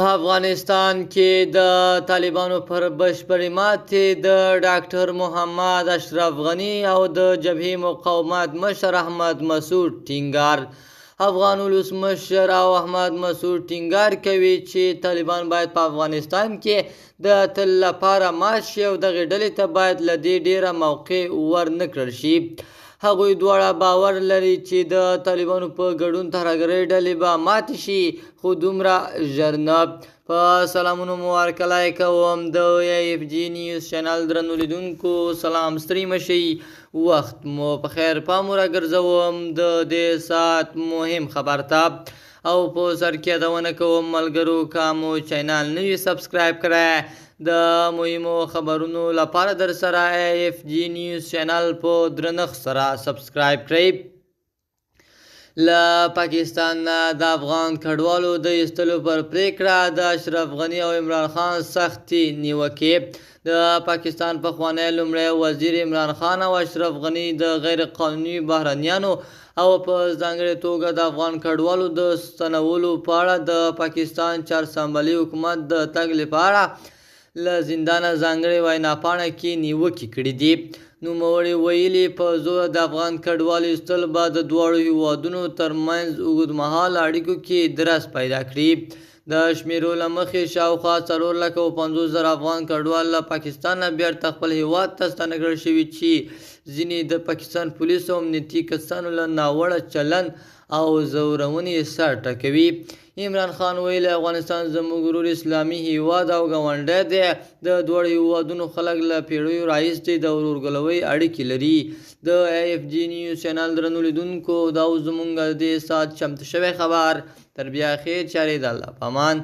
په افغانستان کې د طالبانو پر بشپړې ماتې د ډاکټر محمد اشرف غني او د جبهې مقاومت مشر احمد مسعود ټینګار. افغان ولسمشر او احمد مسعود ټینګار کوي چې طالبان باید په افغانستان کې د تل لپاره مات شي او دغې ډلې ته باید له دې ډیره موقع ورنه کړل شي. هغوی دواړه باور لري چې د طالبانو په ګډون ترهګرۍ ډلې به ماتې شي، خو دومره ژر نه. په سلامونو مو هرکلی کوم د AFG نیوز چینل درنو لیدونکو، سلام، ستړي مه شئ، وخت مو په خیر. پام راګرځوم د دې ساعت مهم خبر ته او په سر کې یادونه کوم ملګرو که مو چینل نه وي سبسکرایب کړی د مهمو خبرونو لپاره در سره AFG نیوز چینل په درنښت سره سبسکرایب کړئ. له پاکستان نه د افغان کډوالو د ایستلو پر پریکړه د اشرف غني او عمران خان سختې نیوکې. د پاکستان پخوانی لومړی وزیر عمران خان او اشرف غني د غیر قانوني بهرنیانو او په ځانګړې توګه د افغان کډوالو د ستنولو په اړه د پاکستان چارسمبلي حکومت د تګ لپاره له زندانه ځانګړې ویناپاڼه کې نیوکې کړې دي. نوموړي ویلي په زور د افغان کډوالو ایستل به د دواړو هیوادونو ترمنځ اوږدمهاله اړیکو کې درز پیدا کړي. د شمیرو له مخې شاوخوا 4,50,000 افغان کډوال له پاکستان نه بیرته خپل هیواد ته ستانه کړل شوي چې ځینې د پاکستان پولیسو او امنیتي کسانو له ناوړه چلند او زورونې سر ټکوي. عمران خان ویلي افغانستان زموږ ورور اسلامي هیواد او ګاونډی دی. د دواړو هیوادونو خلک له پیړیو راهیسې د ورورګلوۍ اړیکې لري. د AFG نیوز چینل درنو لیدونکو، دا اوس زموږ د دې ساعت چمتو شوی خبر. تر بیا خیر چارې، د الله په امان.